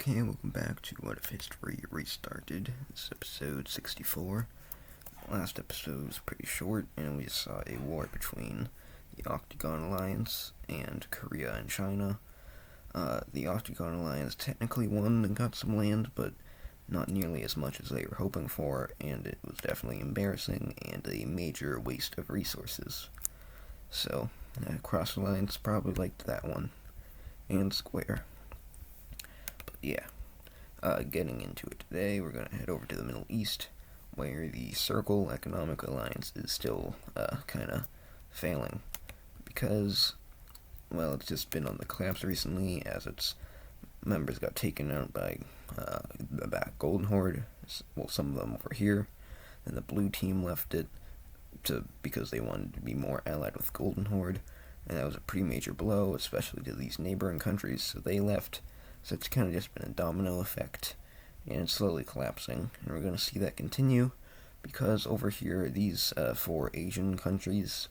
Okay, welcome back to What If History Restarted. This is episode 64. Last episode was pretty short, and we saw a war between the Octagon Alliance and Korea and China. The Octagon Alliance technically won and got some land, but not nearly as much as they were hoping for, and it was definitely embarrassing and a major waste of resources. So, Cross Alliance probably liked that one. And Square. Yeah, getting into it today, we're going to head over to the Middle East, where the Circle Economic Alliance is still kind of failing, because, well, it's just been on the collapse recently, as its members got taken out by the back Golden Horde, well, some of them over here, and the blue team left it because they wanted to be more allied with Golden Horde, and that was a pretty major blow, especially to these neighboring countries, so they left. So it's kind of just been a domino effect, and it's slowly collapsing. And we're going to see that continue, because over here, these 4 Asian countries,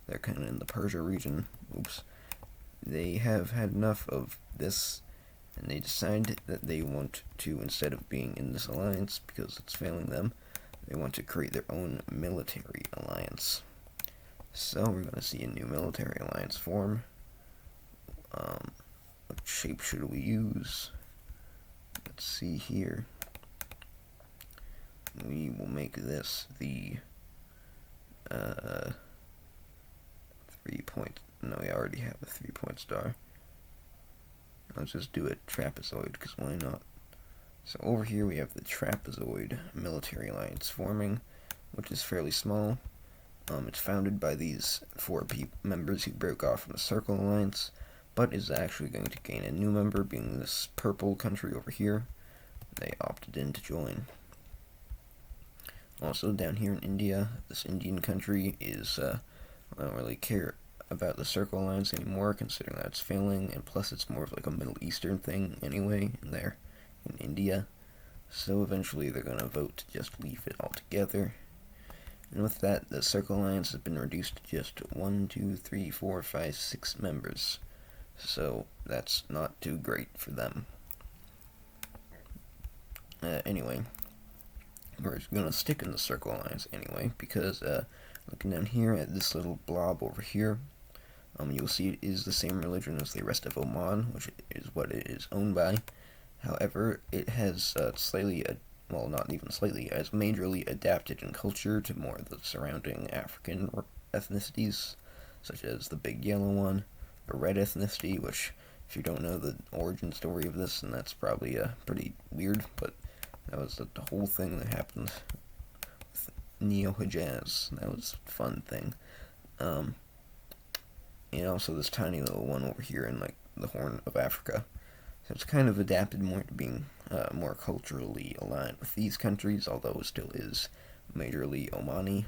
they're kind of in the Persia region, they have had enough of this, and they decide that they want to, instead of being in this alliance, because it's failing them, they want to create their own military alliance. So we're going to see a new military alliance form. What shape should we use? Let's see here. We will make this the 3-point. No, we already have a 3-point star. Let's just do a trapezoid, because why not? So over here we have the trapezoid military alliance forming, which is fairly small. It's founded by these 4 members who broke off from the Circle Alliance, but is actually going to gain a new member, being this purple country over here. They opted in to join. Also, down here in India, this Indian country is, I don't really care about the Circle Alliance anymore, considering that it's failing, and plus it's more of like a Middle Eastern thing anyway, in India. So eventually they're going to vote to just leave it altogether. And with that, the Circle Alliance has been reduced to just 1, 2, 3, 4, 5, 6 members. So that's not too great for them. Anyway, we're going to stick in the Circle Alliance anyway, because looking down here at this little blob over here, you'll see it is the same religion as the rest of Oman, which is what it is owned by. However, it has slightly, well, not even slightly, has majorly adapted in culture to more of the surrounding African ethnicities, such as the big yellow one, a red ethnicity, which, if you don't know the origin story of this, then that's probably pretty weird, but that was the whole thing that happened with Neo-Hijaz. That was a fun thing. And also this tiny little one over here in, like, the Horn of Africa. So it's kind of adapted more to being more culturally aligned with these countries, although it still is majorly Omani,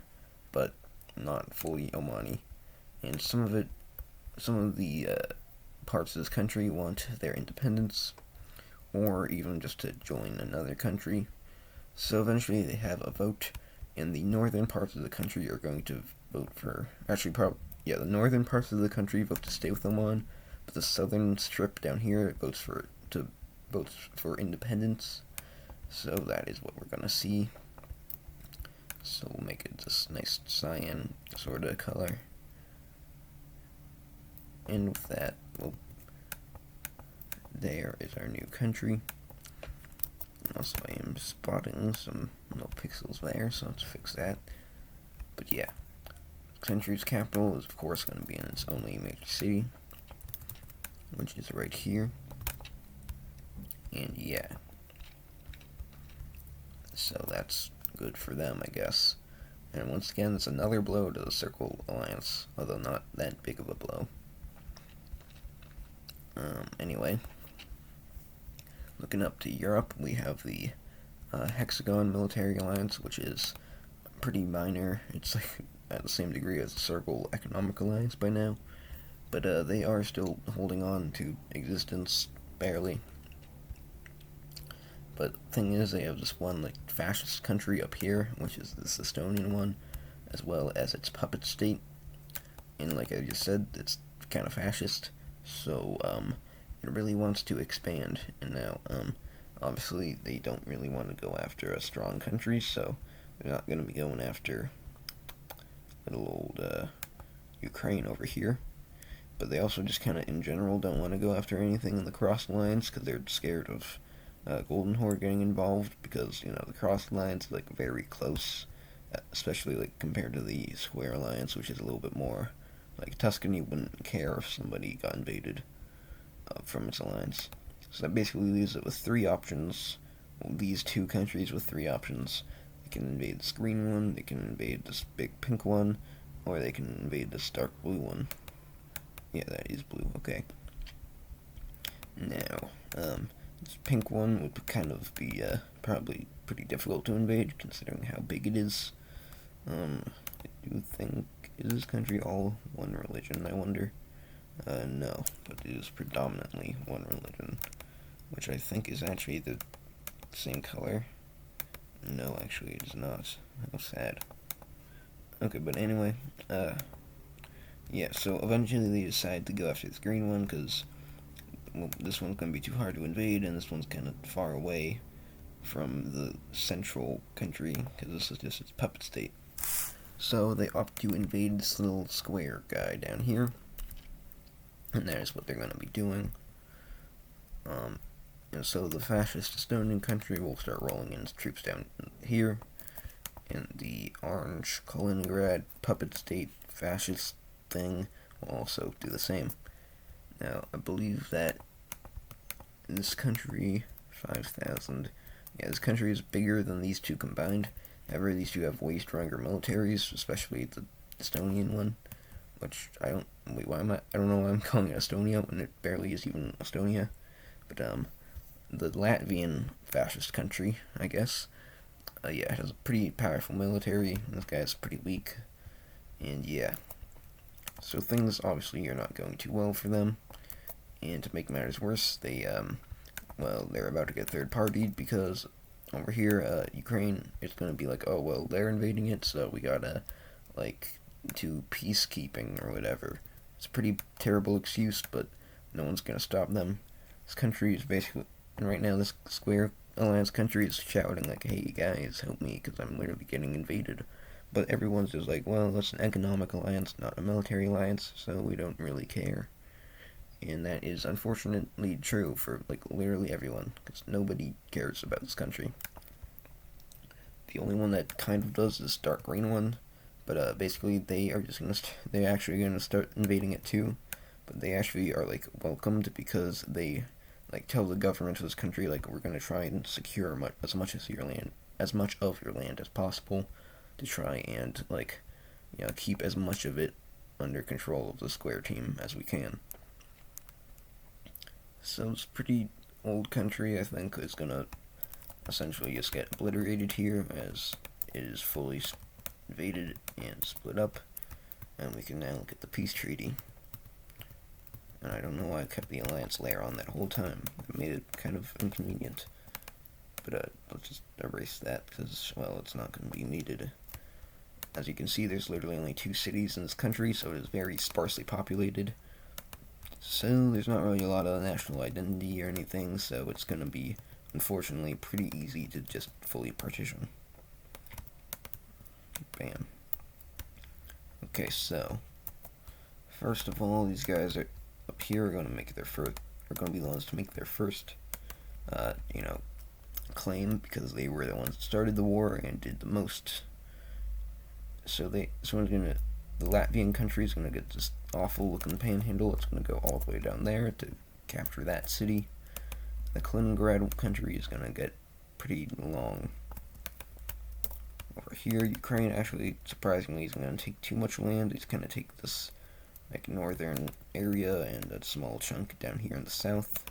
but not fully Omani. And some of the parts of this country want their independence, or even just to join another country. So eventually they have a vote, and the northern parts of the country are going to vote for, the northern parts of the country vote to stay with Oman, but the southern strip down here votes for independence. So that is what we're gonna see. So we'll make it this nice cyan sort of color. And with that, well, there is our new country. Also, I am spotting some little pixels there, so let's fix that. But yeah, the country's capital is of course going to be in its only major city, which is right here. And yeah, so that's good for them, I guess. And once again, it's another blow to the Circle Alliance, although not that big of a blow. Anyway, looking up to Europe, we have the Hexagon Military Alliance, which is pretty minor. It's like at the same degree as the Circle Economic Alliance by now, but they are still holding on to existence, barely. But the thing is, they have this one like fascist country up here, which is the Estonian one, as well as its puppet state. And like I just said, it's kind of fascist. So, it really wants to expand, and now, Obviously, they don't really want to go after a strong country, so they're not going to be going after little old Ukraine over here. But they also just kind of, in general, don't want to go after anything in the cross lines because they're scared of Golden Horde getting involved because, the cross lines like very close, especially like compared to the Square Alliance, which is a little bit more like Tuscany wouldn't care if somebody got invaded from its alliance. So that basically leaves it with three options. Well, these two countries with three options. They can invade this green one, they can invade this big pink one, or they can invade this dark blue one. Yeah, that is blue, okay. Now, this pink one would kind of be probably pretty difficult to invade, considering how big it is. I do think, is this country all one religion, I wonder? No, but it is predominantly one religion, which I think is actually the same color. No, actually it is not. How sad. Okay, but anyway, yeah, so eventually they decide to go after this green one, because this one's going to be too hard to invade, and this one's kind of far away from the central country, because this is just its puppet state. So they opt to invade this little square guy down here, and that is what they're going to be doing. And so the fascist Estonian country will start rolling in its troops down here, and the orange Kaliningrad puppet state fascist thing will also do the same. Now, I believe that this country, 5,000, yeah, this country is bigger than these two combined. However, these two have way stronger militaries, especially the Estonian one, which I don't know why I'm calling it Estonia when it barely is even Estonia. But, the Latvian fascist country, I guess, yeah, it has a pretty powerful military, and this guy's pretty weak, and yeah. So things obviously are not going too well for them, and to make matters worse, they're about to get third-partied because over here, Ukraine, it's going to be like, oh, well, they're invading it, so we gotta, do peacekeeping or whatever. It's a pretty terrible excuse, but no one's going to stop them. This country is basically, and right now this Square Alliance country is shouting like, hey guys, help me, because I'm literally getting invaded. But everyone's just like, well, that's an economic alliance, not a military alliance, so we don't really care. And that is unfortunately true for, literally everyone, because nobody cares about this country. The only one that kind of does is dark green one, but basically they're actually gonna start invading it too. But they actually are welcomed because they tell the government of this country we're gonna try and secure as much of your land as possible to try and keep as much of it under control of the Square team as we can. So this pretty old country, I think, is gonna essentially just get obliterated here as it is fully invaded and split up, and we can now look at the peace treaty. And I don't know why I kept the alliance layer on that whole time. It made it kind of inconvenient. But let's just erase that because, well, it's not going to be needed. As you can see, there's literally only 2 cities in this country, so it is very sparsely populated. So there's not really a lot of national identity or anything, so it's going to be, unfortunately, pretty easy to just fully partition. Bam. Okay, so first of all, these guys are up here are going to make their first. Are going to be the ones to make their first, claim because they were the ones that started the war and did the most. So the Latvian country is going to get this awful looking panhandle. It's going to go all the way down there to capture that city. The Kaliningrad country is going to get pretty long. Over here, Ukraine actually, surprisingly, is going to take too much land. He's going to take this northern area and a small chunk down here in the south.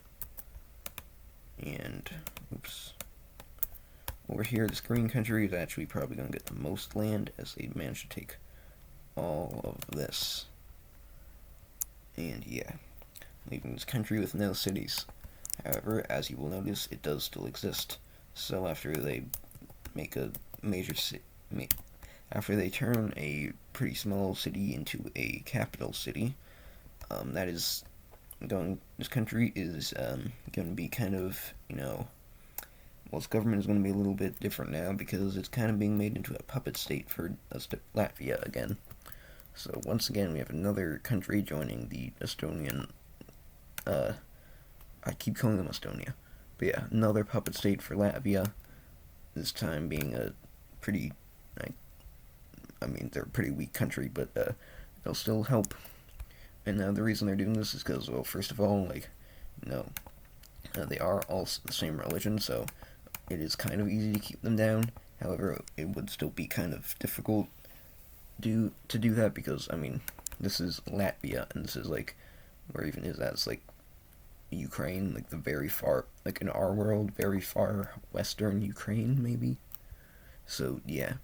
And, oops. Over here, this green country is actually probably going to get the most land as they manage to take all of this. And yeah, leaving this country with no cities. However, as you will notice, it does still exist. So after they make a major after they turn a pretty small city into a capital city, this country is going to be kind of, well, its government is going to be a little bit different now because it's kind of being made into a puppet state for Latvia again. So once again, we have another country joining the Estonian. I keep calling them Estonia, but yeah, another puppet state for Latvia. This time being a pretty, I mean, they're a pretty weak country, but they'll still help. And the reason they're doing this is because, well, first of all, they are all the same religion, so it is kind of easy to keep them down. However, it would still be kind of difficult to do that because, I mean, this is Latvia, and this is where even is that? It's Ukraine, the very far, in our world, very far western Ukraine, maybe. So yeah,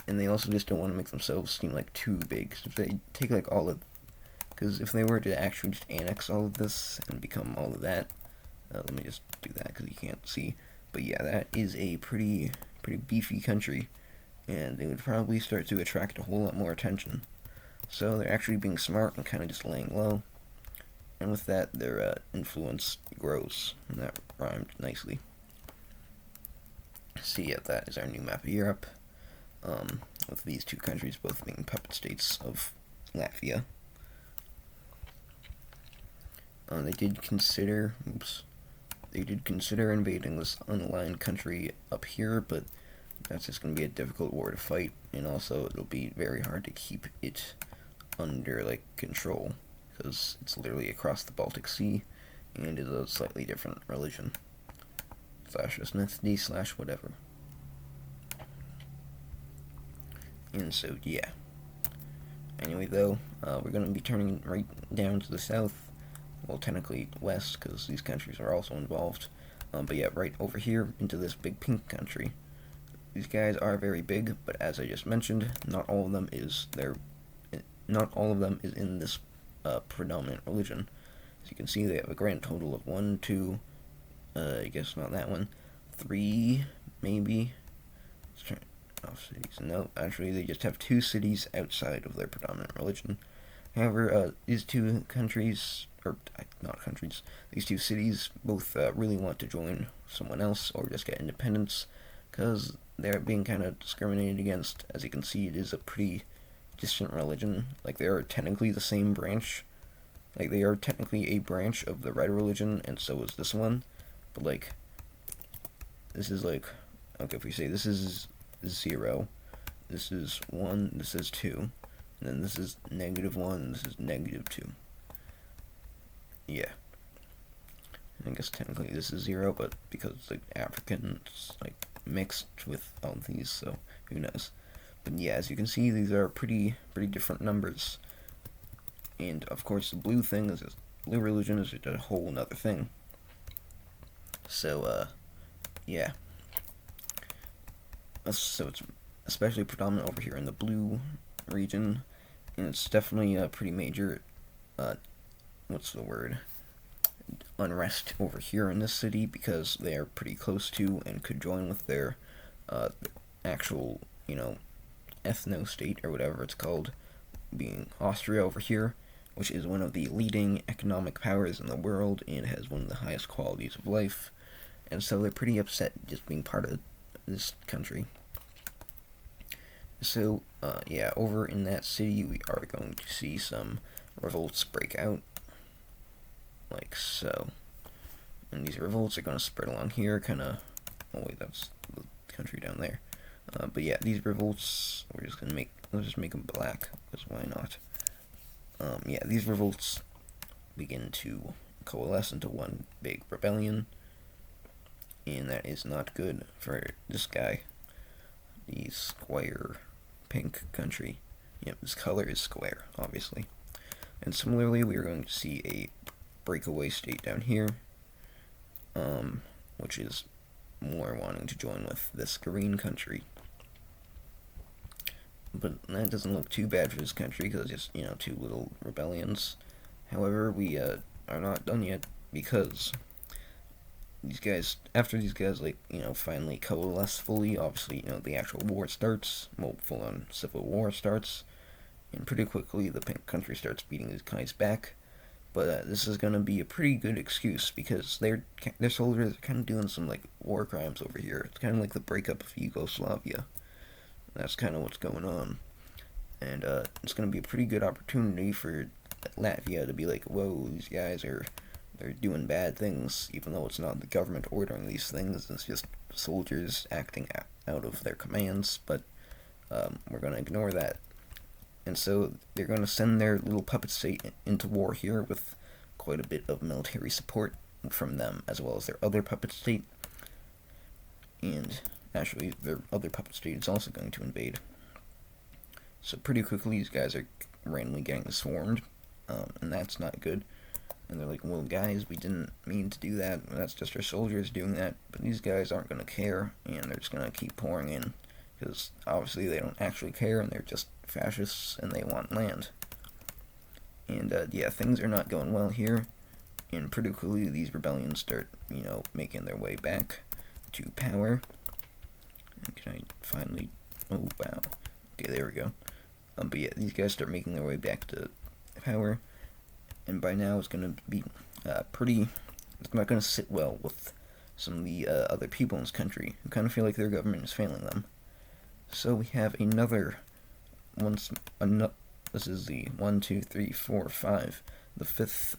they also just don't want to make themselves seem too big. So if they take all of, because if they were to actually just annex all of this and become all of that, let me just do that because you can't see. But yeah, that is a pretty beefy country, and they would probably start to attract a whole lot more attention. So they're actually being smart and kind of just laying low. And with that, their influence grows, and that rhymed nicely. So yeah, that is our new map of Europe, with these two countries both being puppet states of Latvia. They did consider invading this unaligned country up here, but that's just going to be a difficult war to fight, and also it'll be very hard to keep it under control, because it's literally across the Baltic Sea, and is a slightly different religion, / ethnicity / whatever. And so, yeah. Anyway, though, we're going to be turning right down to the south, well, technically west, because these countries are also involved, but yeah, right over here into this big pink country. These guys are very big, but as I just mentioned, not all of them is in this predominant religion. As you can see, they have a grand total of 1, 2, I guess not that one, 3, maybe. Cities. No, actually, they just have 2 cities outside of their predominant religion. However, these two countries, or not countries, these 2 cities both really want to join someone else or just get independence, because they're being kind of discriminated against. As you can see, it is a pretty distant religion. They are technically the same branch. They are technically a branch of the red religion, and so is this one. But, this is okay, if we say this is 0, this is 1, this is 2, and then this is -1, and this is -2. Yeah. I guess technically this is 0, but because Africans, mixed with all these, so who knows. But yeah, as you can see, these are pretty different numbers. And of course, the blue thing is blue religion is a whole nother thing. So yeah. So it's especially predominant over here in the blue region, and it's definitely a pretty major unrest over here in this city, because they are pretty close to and could join with their actual ethno-state, or whatever it's called, being Austria over here, which is one of the leading economic powers in the world and has one of the highest qualities of life. And so they're pretty upset just being part of this country. So, yeah, over in that city, we are going to see some revolts break out, like so. And these revolts are going to spread along here, kind of. Oh wait, that's the country down there. But yeah, these revolts, let's just make them black, because why not? Yeah, these revolts begin to coalesce into one big rebellion, and that is not good for this guy, the square pink country. Yep, this color is square, obviously. And similarly, we are going to see a breakaway state down here, which is more wanting to join with this green country. But that doesn't look too bad for this country, because it's just, 2 little rebellions. However, we are not done yet, because after these guys, finally coalesce fully, obviously, the actual war starts, full-on civil war starts, and pretty quickly the pink country starts beating these guys back, But this is gonna be a pretty good excuse because their soldiers are kind of doing some like war crimes over here. It's kind of like the breakup of Yugoslavia. That's kind of what's going on, and it's gonna be a pretty good opportunity for Latvia to be like, whoa, these guys they're doing bad things, even though it's not the government ordering these things. It's just soldiers acting out of their commands. But we're gonna ignore that. And so they're going to send their little puppet state into war here with quite a bit of military support from them, as well as their other puppet state. And actually, their other puppet state is also going to invade. So pretty quickly, these guys are randomly getting swarmed, and that's not good. And they're like, well, guys, we didn't mean to do that. That's just our soldiers doing that. But these guys aren't going to care, and they're just going to keep pouring in. Because obviously they don't actually care, and they're just fascists, and they want land. And yeah, things are not going well here. And pretty quickly, these rebellions start, making their way back to power. And can I finally? Oh wow. Okay, there we go. But yeah, these guys start making their way back to power, and by now it's gonna be pretty. It's not gonna sit well with some of the other people in this country who kind of feel like their government is failing them. So we have another this is the 1, 2, 3, 4, 5, the fifth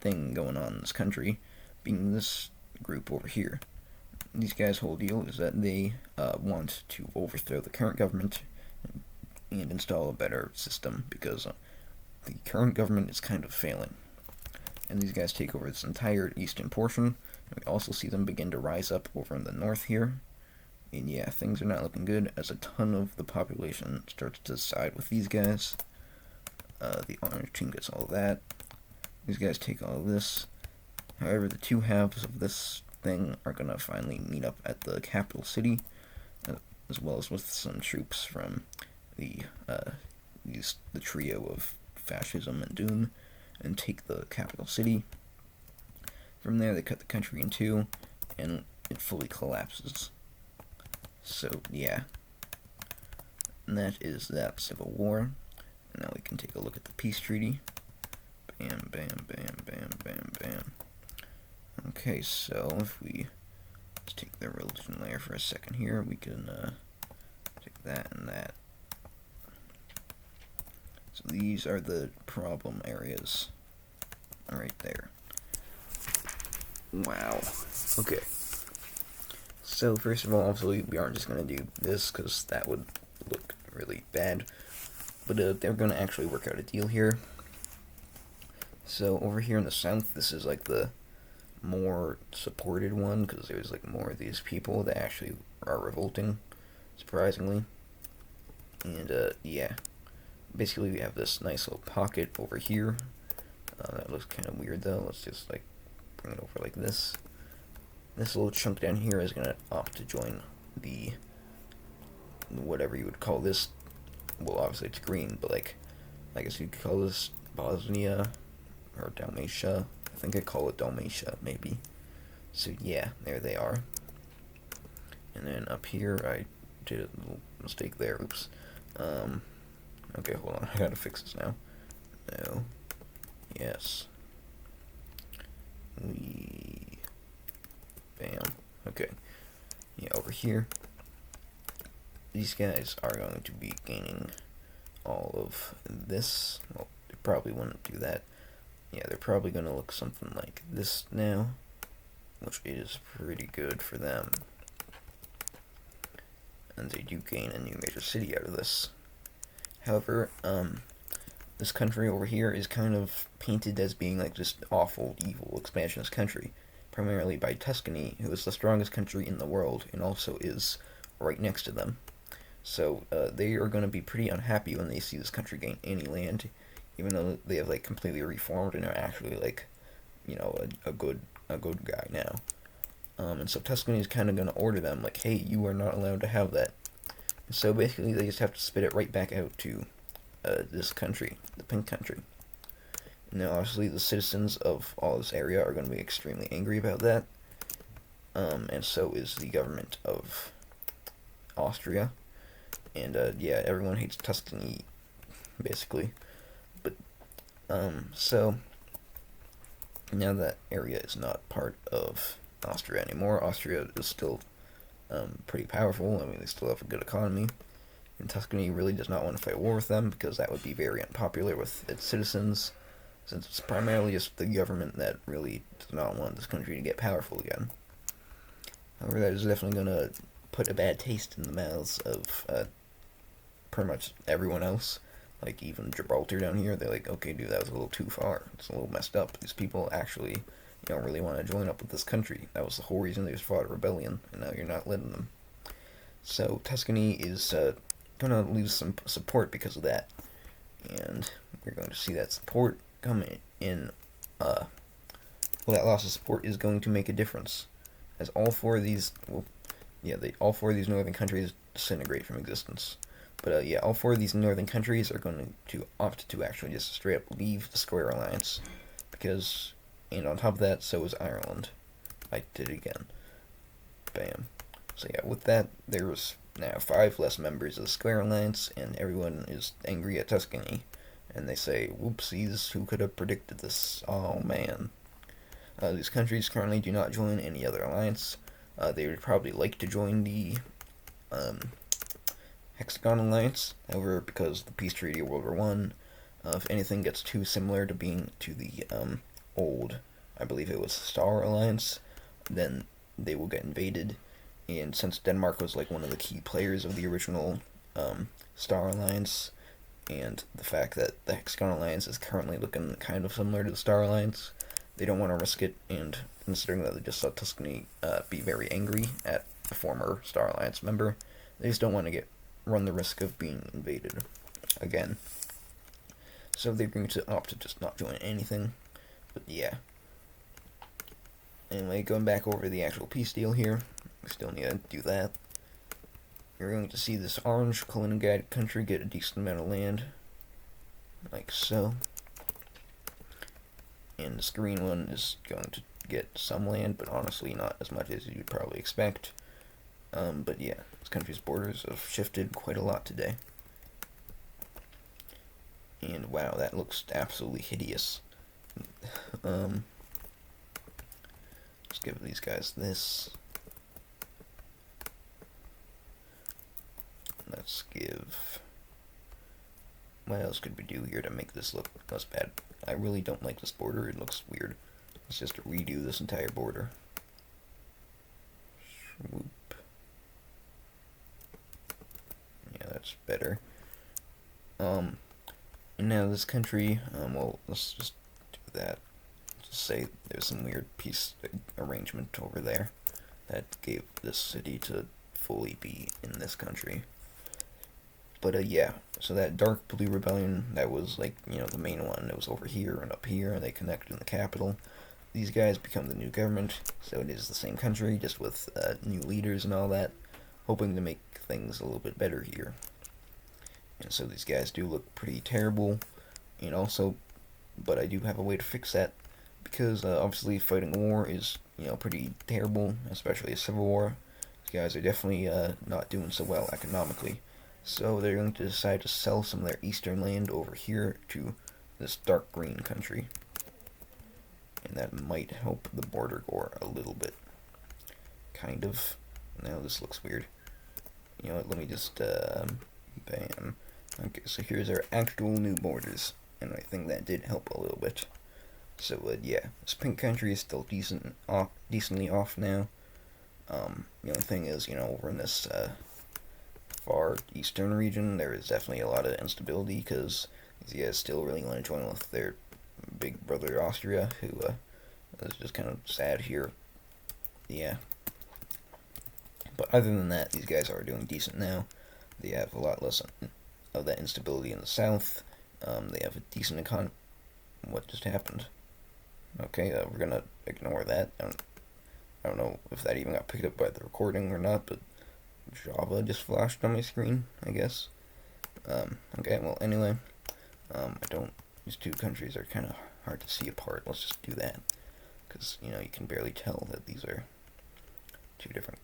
thing going on in this country, being this group over here. These guys' whole deal is that they want to overthrow the current government and install a better system because the current government is kind of failing. And these guys take over this entire eastern portion. We also see them begin to rise up over in the north here. And yeah, things are not looking good as a ton of the population starts to side with these guys. The orange team gets all of that. These guys take all of this. However, the two halves of this thing are going to finally meet up at the capital city, as well as with some troops from the trio of fascism and doom, and take the capital city. From there, they cut the country in two, and it fully collapses. So, yeah. And that is that civil war. And now we can take a look at the peace treaty. Bam, bam, bam, bam, bam, bam. Okay, so if we just take the religion layer for a second here, we can take that and that. So these are the problem areas right there. Wow. Okay. So first of all, obviously we aren't just going to do this because that would look really bad. But they're going to actually work out a deal here. So over here in the south, this is like the more supported one because there's like more of these people that actually are revolting, surprisingly. And yeah, basically we have this nice little pocket over here. That looks kind of weird though. Let's just like bring it over like this. This little chunk down here is gonna opt to join the whatever you would call this. Well, obviously it's green, but like I guess you could call this Bosnia or Dalmatia. I think I call it Dalmatia, maybe. So yeah, there they are. And then up here, I did a little mistake there. Oops. Okay, hold on. I gotta fix this now. No. Yes. Bam. Okay. Yeah, over here. These guys are going to be gaining all of this. Well, they probably wouldn't do that. Yeah, they're probably going to look something like this now, which is pretty good for them. And they do gain a new major city out of this. However, this country over here is kind of painted as being like this awful, evil, expansionist country, primarily by Tuscany, who is the strongest country in the world and also is right next to them. So they are going to be pretty unhappy when they see this country gain any land, even though they have like completely reformed and are actually like, a good guy now. And so Tuscany is kind of going to order them like, hey, you are not allowed to have that. And so basically they just have to spit it right back out to this country, the pink country. Now obviously the citizens of all this area are going to be extremely angry about that. And so is the government of Austria. And yeah, everyone hates Tuscany, basically. But so Now that area is not part of Austria anymore. Austria is still pretty powerful. I mean, they still have a good economy. And Tuscany really does not want to fight war with them because that would be very unpopular with its citizens, since it's primarily just the government that really does not want this country to get powerful again. However, that is definitely going to put a bad taste in the mouths of pretty much everyone else. Like, even Gibraltar down here, they're like, okay, dude, that was a little too far. It's a little messed up. These people actually, really want to join up with this country. That was the whole reason they just fought a rebellion, and now you're not letting them. So, Tuscany is going to lose some support because of that. And we're going to see that support come in, well, that loss of support is going to make a difference. As all four of these, all four of these northern countries disintegrate from existence. But all four of these northern countries are going to opt to actually just straight up leave the Square Alliance, because, and on top of that, so is Ireland. I did it again. Bam. So yeah, with that, there's now 5 less members of the Square Alliance, and everyone is angry at Tuscany. And they say, whoopsies, who could have predicted this? Oh man. These countries currently do not join any other alliance. They would probably like to join the Hexagon Alliance. However, because the peace treaty of World War I, if anything gets too similar to being to the old, I believe it was Star Alliance, then they will get invaded. And since Denmark was like one of the key players of the original Star Alliance, and the fact that the Hexagon Alliance is currently looking kind of similar to the Star Alliance, they don't want to risk it, and considering that they just saw Tuscany be very angry at the former Star Alliance member, they just don't want to run the risk of being invaded again. So they're going to opt to just not join anything. But yeah. Anyway, going back over the actual peace deal here, we still need to do that. You're going to see this orange Kaliningrad country get a decent amount of land, like so. And this green one is going to get some land, but honestly not as much as you'd probably expect. But yeah, this country's borders have shifted quite a lot today. And wow, that looks absolutely hideous. Let's give these guys this. Let's give... What else could we do here to make this look less bad? I really don't like this border. It looks weird. Let's just redo this entire border. Swoop. Yeah, that's better. And now this country, well, let's just do that. Just say there's some weird peace arrangement over there that gave this city to fully be in this country. But yeah, so that dark blue rebellion, that was like, the main one. It was over here and up here, and they connected in the capital. These guys become the new government, so it is the same country, just with new leaders and all that, hoping to make things a little bit better here. And so these guys do look pretty terrible, and also, but I do have a way to fix that, because obviously fighting a war is, pretty terrible, especially a civil war. These guys are definitely not doing so well economically. So they're going to decide to sell some of their eastern land over here to this dark green country. And that might help the border war a little bit. Kind of. Now this looks weird. You know what, let me just, bam. Okay, so here's our actual new borders. And I think that did help a little bit. So, yeah, this pink country is still decently off now. The only thing is, over in this, far eastern region, there is definitely a lot of instability, because these guys still really want to join with their big brother Austria, who is just kind of sad here. Yeah. But other than that, these guys are doing decent now. They have a lot less of that instability in the south. They have a decent economy. What just happened? Okay, we're gonna ignore that. I don't know if that even got picked up by the recording or not, but Java just flashed on my screen, I guess. Okay, well, anyway, these two countries are kind of hard to see apart. Let's just do that, because, you can barely tell that these are two different,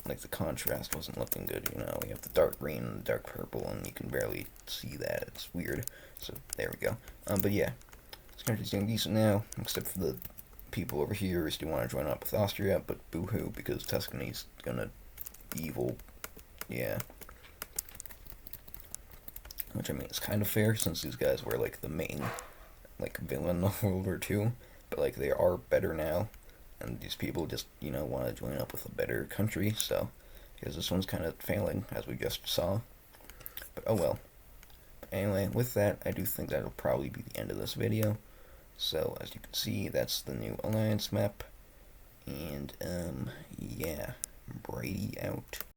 like, the contrast wasn't looking good, we have the dark green and the dark purple, and you can barely see that. It's weird. So, there we go. But yeah, this country's doing decent now, except for the people over here do want to join up with Austria, but boo-hoo, because Tuscany's gonna be evil. Yeah. Which, I mean, it's kind of fair, since these guys were, like, the main, like, villain of World War II, but, like, they are better now, and these people just, you know, want to join up with a better country, so, because this one's kind of failing, as we just saw, but oh well. But anyway, with that, I do think that'll probably be the end of this video. So, as you can see, that's the new alliance map, and, yeah, Brady out.